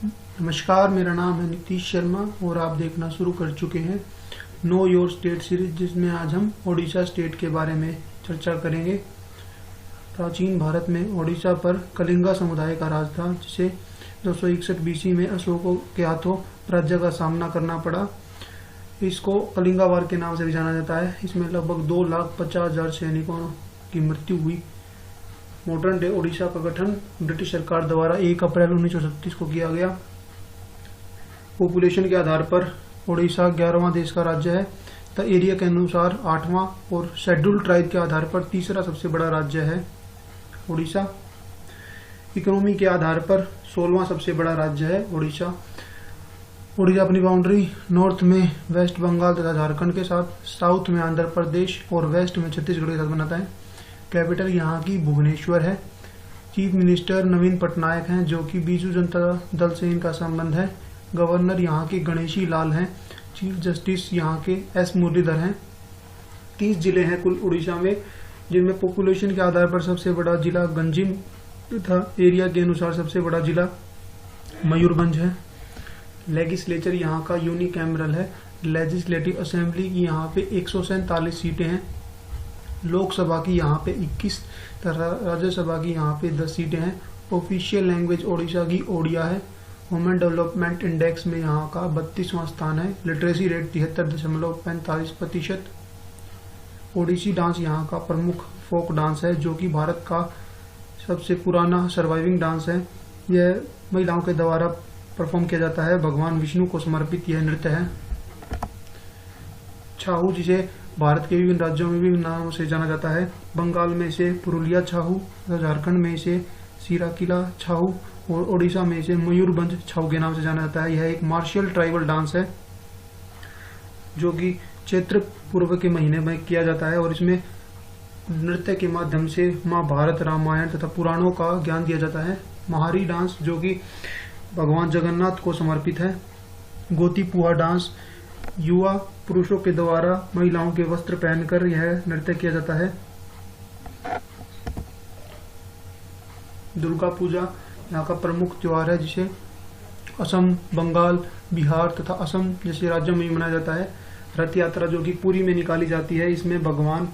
नमस्कार, मेरा नाम है नीतीश शर्मा और आप देखना शुरू कर चुके हैं नो योर स्टेट सीरीज, जिसमें आज हम ओडिशा स्टेट के बारे में चर्चा करेंगे। प्राचीन भारत में ओडिशा पर कलिंगा समुदाय का राज था, जिसे 261 बीसी में अशोक के हाथों राज्य का सामना करना पड़ा। इसको कलिंगा वार के नाम से भी जाना जाता है। इसमें लगभग 2,50,000 सैनिकों की मृत्यु हुई। मॉडर्न डे ओडिशा का गठन ब्रिटिश सरकार द्वारा 1 अप्रैल 1936 को किया गया। पॉपुलेशन के आधार पर ओडिशा 11वां देश का राज्य है तथा एरिया के अनुसार 8वां और शेड्यूल्ड ट्राइब के आधार पर तीसरा सबसे बड़ा राज्य है ओडिशा। इकोनॉमी के आधार पर 16वां सबसे बड़ा राज्य है ओडिशा। ओडिशा अपनी बाउंड्री नॉर्थ में वेस्ट बंगाल तथा झारखंड के साथ, साउथ में आंध्र प्रदेश और वेस्ट में छत्तीसगढ़ के साथ बनाता है। कैपिटल यहाँ की भुवनेश्वर है। चीफ मिनिस्टर नवीन पटनायक हैं, जो कि बीजू जनता दल से इनका संबंध है। गवर्नर यहाँ के गणेशी लाल हैं। चीफ जस्टिस यहाँ के एस मुरलीधर हैं। 30 जिले हैं कुल उड़ीसा में, जिनमें पॉपुलेशन के आधार पर सबसे बड़ा जिला गंजिम तथा एरिया के अनुसार सबसे बड़ा जिला मयूरभंज है। लेजिस्लेचर यहाँ का यूनिकैमरल है। लेजिस्लेटिव असेंबली की यहाँ पे 147 सीटें हैं। लोकसभा की यहाँ पे 21 तथा राज्यसभा की यहाँ पे 10 सीटें हैं। ऑफिशियल लैंग्वेज ओडिशा की ओडिया है। ह्यूमन डेवलपमेंट इंडेक्स में यहाँ का 32वां स्थान है। Literacy rate 73.45%। ओडिसी डांस यहाँ का प्रमुख फोक डांस है, जो कि भारत का सबसे पुराना सर्वाइविंग डांस है। यह महिलाओं के द्वारा परफॉर्म किया जाता है। भगवान विष्णु को समर्पित यह नृत्य है। छाहू, जिसे भारत के विभिन्न राज्यों में विभिन्न नामों से जाना जाता है। बंगाल में इसे पुरुलिया छाहू, झारखंड में इसे सिराकिला छाहू और ओडिशा में इसे मयूरभंज छाहू के नाम से जाना जाता है। यह एक मार्शियल ट्राइबल डांस है, जो कि चैत्र पूर्व के महीने में किया जाता है और इसमें नृत्य के माध्यम से महाभारत, रामायण तथा पुराणों का ज्ञान दिया जाता है। महारी डांस, जो कि भगवान जगन्नाथ को समर्पित है। गोतीपुहा डांस, युवा पुरुषों के द्वारा महिलाओं के वस्त्र पहनकर यह नृत्य किया जाता है। दुर्गा पूजा यहाँ का प्रमुख त्योहार है, जिसे असम, बंगाल, बिहार तथा असम जैसे राज्यों में मनाया जाता है। रथ यात्रा, जो कि पुरी में निकाली जाती है, इसमें भगवान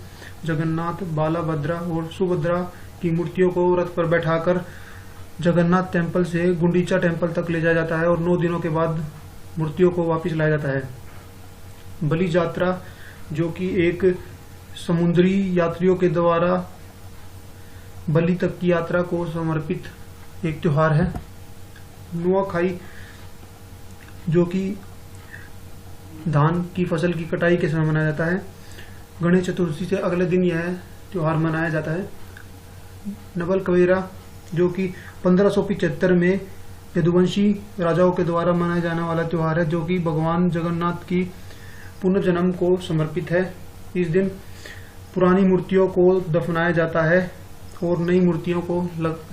जगन्नाथ, बालाभद्रा और सुभद्रा की मूर्तियों को रथ पर बैठाकर जगन्नाथ टेम्पल से गुंडीचा टेम्पल तक ले जाया जाता है और 9 दिनों के बाद मूर्तियों को वापस लाया जाता है। बलि यात्रा, जो कि एक समुद्री यात्रियों के द्वारा बलि तक की यात्रा को समर्पित एक त्योहार है। नुआखाई, जो कि धान की फसल की कटाई के समय मनाया जाता है। गणेश चतुर्थी से अगले दिन यह त्योहार मनाया जाता है। नवल कवेरा, जो कि 1575 में यदुवंशी राजाओं के द्वारा मनाया जाने वाला त्योहार है, जो कि भगवान जगन्नाथ की पुनर्जन्म को समर्पित है। इस दिन पुरानी मूर्तियों को दफनाया जाता है और नई मूर्तियों को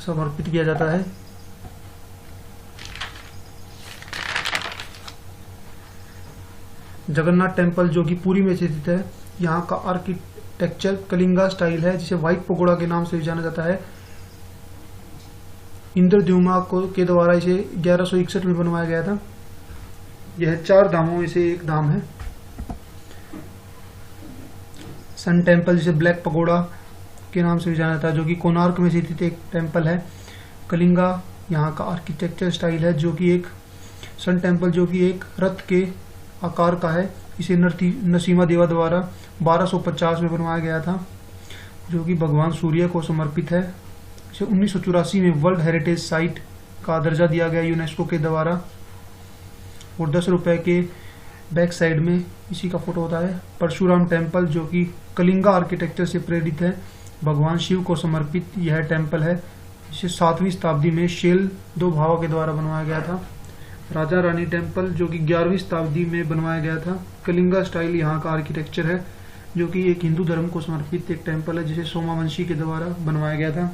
समर्पित किया जाता है। जगन्नाथ टेम्पल, जो कि पुरी में स्थित है, यहाँ का आर्किटेक्चर कलिंगा स्टाइल है, जिसे व्हाइट पगोड़ा के नाम से भी जाना जाता है। इंद्रद्युम्न के द्वारा इसे 1161 में बनवाया गया था। यह 4 धामों में से एक धाम है। सन टेम्पल, जिसे ब्लैक पगोड़ा के नाम से भी जाना जाता है, जो कि कोणार्क में स्थित एक टेम्पल है। कलिंगा यहाँ का आर्किटेक्चर स्टाइल है, जो कि एक सन टेम्पल, जो कि एक रथ के आकार का है। इसे नरसिम्हा देवा द्वारा 1250 में बनवाया गया था, जो कि भगवान सूर्य को समर्पित है। इसे 1984 में वर्ल्ड हेरिटेज साइट का दर्जा दिया गया यूनेस्को के द्वारा। और 10 रुपए के बैक साइड में इसी का फोटो होता है। परशुराम टेम्पल, जो कि कलिंगा आर्किटेक्चर से प्रेरित है, भगवान शिव को समर्पित यह टेम्पल है। इसे 7वीं शताब्दी में शेल 2 भावों के द्वारा बनवाया गया था। राजा रानी टेम्पल, जो कि 11वीं शताब्दी में बनवाया गया था। कलिंगा स्टाइल यहाँ का आर्किटेक्चर है, जो कि एक हिंदू धर्म को समर्पित एक टेम्पल है, जिसे सोमावंशी के द्वारा बनवाया गया था।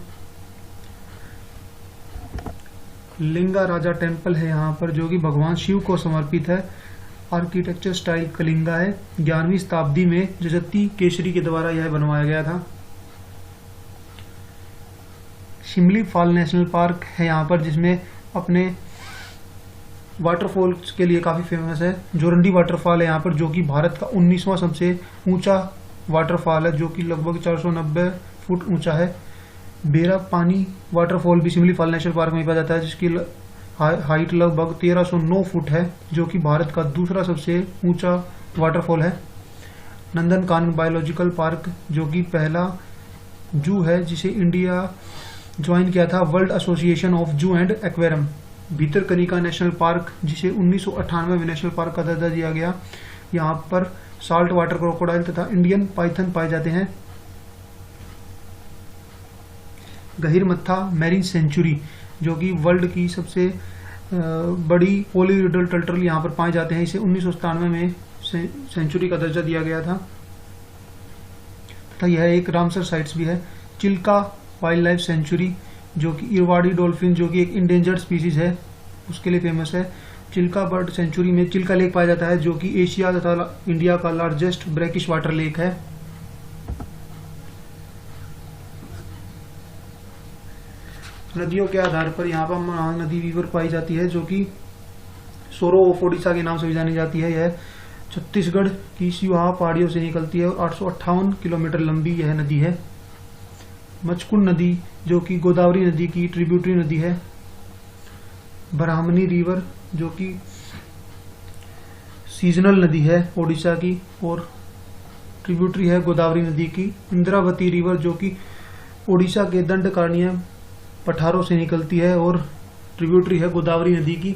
लिंगा राजा टेम्पल है यहाँ पर, जो कि भगवान शिव को समर्पित है। आर्किटेक्चर स्टाइल कलिंगा है। 11वीं शताब्दी में जजती केसरी के द्वारा यह बनवाया गया था। शिमली फॉल नेशनल पार्क है यहाँ पर, जिसमें अपने वाटरफॉल्स के लिए काफ़ी फेमस है। जोरंडी वाटरफॉल है यहाँ पर, जो कि भारत का 19वां सबसे ऊंचा वाटरफॉल है, जो कि लगभग 490 फुट ऊंचा है। बेरा पानी वाटरफॉल भी सिमलीपाल नेशनल पार्क में पाया जाता है, जिसकी हाइट लगभग 1309 फुट है, जो कि भारत का दूसरा सबसे ऊंचा वाटरफॉल है। नंदनकानन बायोलॉजिकल पार्क, जो कि पहला जू है जिसे इंडिया ज्वाइन किया था वर्ल्ड एसोसिएशन ऑफ जू and aquarium. Bhitarkanika national park, जिसे 1998 में नेशनल पार्क का दर्जा दिया गया, यहाँ पर साल्ट वाटर क्रोकोडाइल तथा इंडियन पाइथन पाए जाते हैं। गहिरमत्था मैरीन सेंचुरी, जो कि वर्ल्ड की सबसे बड़ी पोलीरिडल टर्टल यहाँ पर पाए जाते हैं, इसे 1997 में सेंचुरी का दर्जा दिया गया था तथा यह एक रामसर साइट्स भी है। चिल्का वाइल्ड लाइफ सेंचुरी, जो कि इरवाड़ी डॉल्फिन, जो कि एक इंडेंजर्ड स्पीसीज है, उसके लिए फेमस है। चिल्का बर्ड सेंचुरी में चिल्का लेक पाया जाता है, जो कि एशिया तथा इंडिया का लार्जेस्ट ब्रैकिश वाटर लेक है। नदियों के आधार पर यहाँ पर महानदी नदी वीवर पाई जाती है, जो कि सोरो ऑफ ओडिशा के नाम से भी जानी जाती है। यह छत्तीसगढ़ की सिवाहा पहाड़ियों से निकलती है और 858 किलोमीटर लंबी यह नदी है। मचकुंड नदी, जो कि गोदावरी नदी की ट्रिब्यूटरी नदी है। ब्राह्मणी रिवर, जो कि सीजनल नदी है ओडिशा की और ट्रिब्यूटरी है गोदावरी नदी की। इंद्रावती रिवर, जो कि ओडिशा के दंडकारण्य पठारों से निकलती है और ट्रिब्यूटरी है गोदावरी नदी की।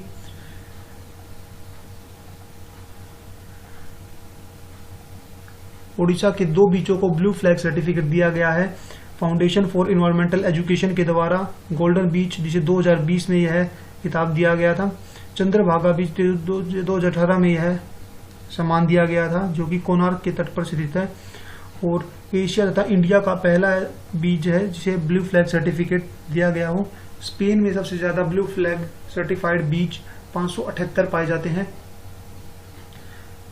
ओडिशा के 2 बीचों को ब्लू फ्लैग सर्टिफिकेट दिया गया है फाउंडेशन फॉर एनवायरमेंटल एजुकेशन के द्वारा। गोल्डन बीच, जिसे 2020 में यह खिताब दिया गया था। चंद्रभागा बीच 2018 में यह सम्मान दिया गया था, जो कि कोणार्क के तट पर स्थित है और एशिया तथा इंडिया का पहला बीच है जिसे ब्लू फ्लैग सर्टिफिकेट दिया गया हो। स्पेन में सबसे ज्यादा ब्लू फ्लैग सर्टिफाइड बीच 578 पाए जाते हैं।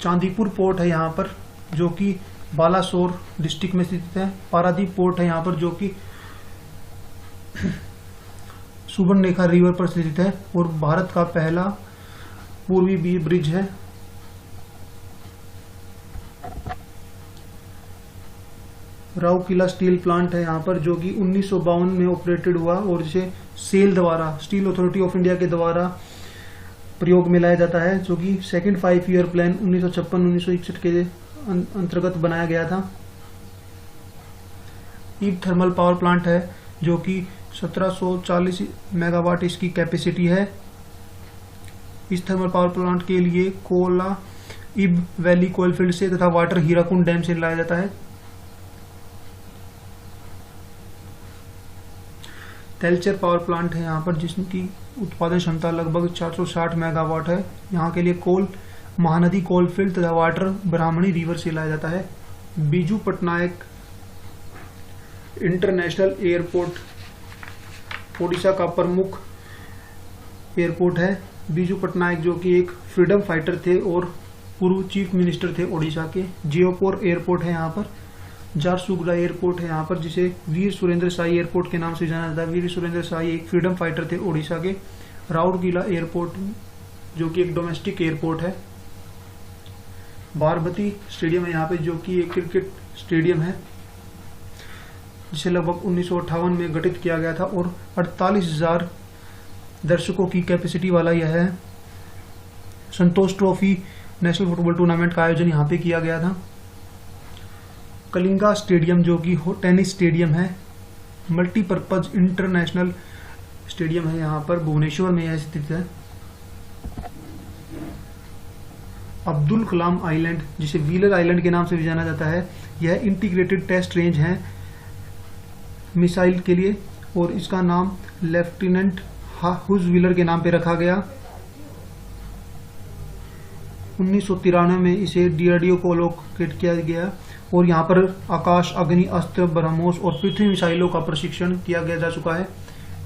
चांदीपुर पोर्ट है यहाँ पर, जो कि बालासोर डिस्ट्रिक्ट में स्थित है। पारादीप पोर्ट है यहाँ पर, जो कि सुवर्णरेखा रिवर पर स्थित है और भारत का पहला पूर्वी ब्रिज है। राउरकेला स्टील प्लांट है यहाँ पर, जो कि 1952 में ऑपरेटेड हुआ और जिसे सेल द्वारा, स्टील अथॉरिटी ऑफ इंडिया के द्वारा प्रयोग में लाया जाता है, जो कि सेकंड 5 ईयर प्लान 1956-1961 के अंतर्गत बनाया गया था। ईब थर्मल पावर प्लांट है, जो कि 1740 मेगावाट इसकी कैपेसिटी है। इस थर्मल पावर प्लांट के लिए कोयला ईब वैली कोलफील्ड से तथा वाटर हीराकुंड डैम से लाया जाता है। तेलचर पावर प्लांट है यहाँ पर, जिसकी उत्पादन क्षमता लगभग 460 मेगावाट है। यहाँ के लिए कोल महानदी कोलफील्ड तथा वाटर ब्राह्मणी रिवर से लाया जाता है। बीजू पटनायक इंटरनेशनल एयरपोर्ट ओडिशा का प्रमुख एयरपोर्ट है। बीजू पटनायक, जो कि एक फ्रीडम फाइटर थे और पूर्व चीफ मिनिस्टर थे ओडिशा के। जियोपोर एयरपोर्ट है यहाँ पर। झारसुगुड़ा एयरपोर्ट है यहाँ पर, जिसे वीर सुरेंद्र साई एयरपोर्ट के नाम से जाना जाता है। वीर सुरेंद्र साई एक फ्रीडम फाइटर थे ओडिशा के। राउरकेला एयरपोर्ट, जो कि एक डोमेस्टिक एयरपोर्ट है। बारबती स्टेडियम है यहाँ पे, जो कि एक क्रिकेट स्टेडियम है, जिसे लगभग 1958 में गठित किया गया था और 48,000 दर्शकों की कैपेसिटी वाला यह है। संतोष ट्रॉफी नेशनल फुटबॉल टूर्नामेंट का आयोजन यहाँ पे किया गया था। कलिंगा स्टेडियम, जो कि टेनिस स्टेडियम है, मल्टीपर्पज इंटरनेशनल स्टेडियम है यहाँ पर, भुवनेश्वर में यह स्थित है। अब्दुल कलाम आइलैंड, जिसे व्हीलर आइलैंड के नाम से भी जाना जाता है, यह इंटीग्रेटेड टेस्ट रेंज है मिसाइल के लिए और इसका नाम लेफ्टिनेंट हुज व्हीलर के नाम पे रखा गया। 1993 में इसे डीआरडीओ को अलोकेट किया गया और यहाँ पर आकाश, अग्नि, अस्त्र, ब्रह्मोस और पृथ्वी मिसाइलों का प्रशिक्षण किया गया जा चुका है।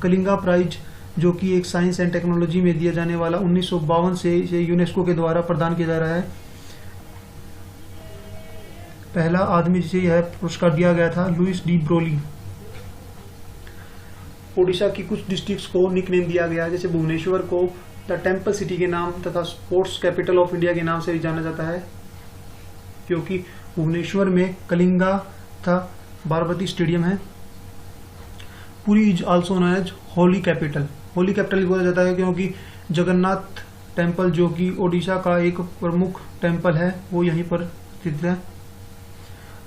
कलिंगा प्राइज, जो कि एक साइंस एंड टेक्नोलॉजी में दिया जाने वाला 1952 से इसे यूनेस्को के द्वारा प्रदान किया जा रहा है। पहला आदमी जिसे यह पुरस्कार दिया गया था लुइस डी ब्रोली। ओडिशा की कुछ डिस्ट्रिक्ट्स को निकनेम दिया गया है, जैसे भुवनेश्वर को द टेम्पल सिटी के नाम तथा स्पोर्ट्स कैपिटल ऑफ इंडिया के नाम से भी जाना जाता है, क्योंकि भुवनेश्वर में कलिंगा तथा बारबती स्टेडियम है। Puri is also known as holy capital. Holy capital बोला जाता है क्योंकि जगन्नाथ टेम्पल, जो कि ओडिशा का एक प्रमुख टेम्पल है, वो यहीं पर स्थित है।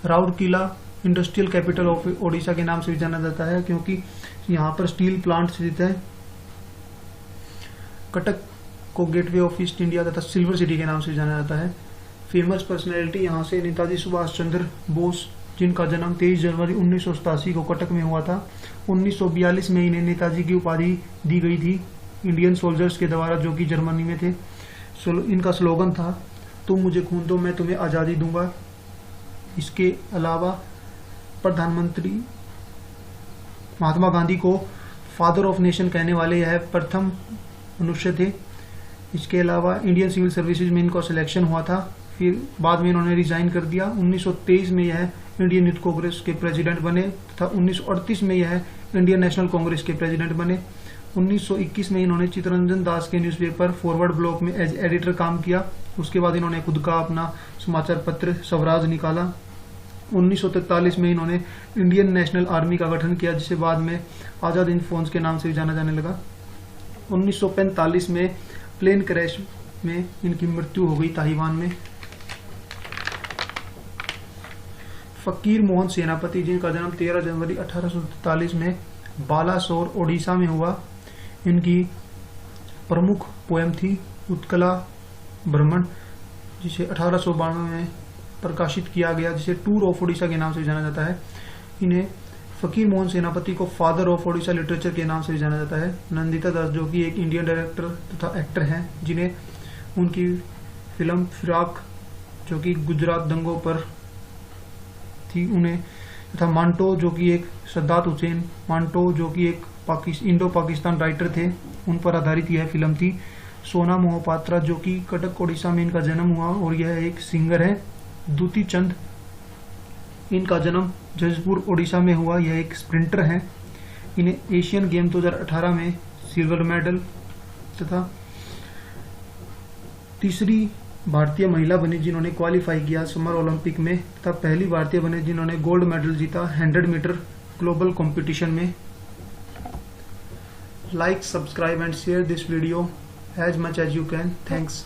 Rourkela industrial capital of Odisha के नाम से भी जाना जाता है, क्योंकि यहाँ पर स्टील प्लांट स्थित है। कटक को गेटवे ऑफ ईस्ट इंडिया तथा सिल्वर सिटी के नाम से जाना जाता है। फेमस पर्सनैलिटी यहाँ से नेताजी सुभाष चंद्र बोस, जिनका जन्म 23 जनवरी 1987 को कटक में हुआ था। 1942 में इन्हें नेताजी की उपाधि दी गई थी इंडियन सोल्जर्स के द्वारा, जो कि जर्मनी में थे। इनका स्लोगन था, तुम मुझे खून दो मैं तुम्हें आज़ादी दूंगा। इसके अलावा प्रधानमंत्री महात्मा गांधी को फादर ऑफ नेशन कहने वाले यह प्रथम मनुष्य थे। इसके अलावा इंडियन सिविल सर्विसेज में इनका सिलेक्शन हुआ था, फिर बाद में इन्होंने रिजाइन कर दिया। 1923 में यह इंडियन यूथ कांग्रेस के प्रेसिडेंट बने तथा 1938 में यह इंडियन नेशनल कांग्रेस के प्रेसिडेंट बने। 1921 में इन्होंने चित्तरंजन दास के न्यूज़पेपर फॉरवर्ड ब्लॉक में एज एडिटर काम किया। उसके बाद इन्होंने खुद का अपना समाचार पत्र स्वराज निकाला। 1943 में इन्होंने इंडियन नेशनल आर्मी का गठन किया, जिसे बाद में आजाद हिंद फौज के नाम से जाना जाने लगा। 1945 में प्लेन क्रैश में इनकी मृत्यु हो गई ताइवान में। फकीर मोहन सेनापति, जिनका जन्म 13 जनवरी 1843 में बालासोर ओडिशा में हुआ, इनकी प्रमुख पोएम थी उत्कला ब्रह्मण, जिसे 1892 में प्रकाशित किया गया, जिसे टूर ऑफ ओडिशा के नाम से जाना जाता है। इन्हें फकीर मोहन सेनापति को फादर ऑफ ओडिशा लिटरेचर के नाम से भी जाना जाता है। नंदिता दास, जो कि एक इंडियन डायरेक्टर तथा एक्टर हैं, जिन्हें उनकी फिल्म फिराक, जो कि गुजरात दंगों पर थी, उन्हें, तथा मांटो, जो कि एक सद्दात हुसैन मांटो, जो कि एक इंडो पाकिस्तान राइटर थे, उन पर आधारित यह फिल्म थी। सोना मोहपात्रा, जो कि कटक ओडिशा में इनका जन्म हुआ और यह एक सिंगर है। दूती चंद, इनका जन्म जजपुर ओडिशा में हुआ, यह एक स्प्रिंटर हैं। इन्हें एशियन गेम 2018 में सिल्वर मेडल तथा तीसरी भारतीय महिला बनी जिन्होंने क्वालिफाई किया समर ओलंपिक में, तथा पहली भारतीय बने जिन्होंने गोल्ड मेडल जीता 100 मीटर ग्लोबल कंपटीशन में। Like, subscribe and share this video as much as you can. Thanks.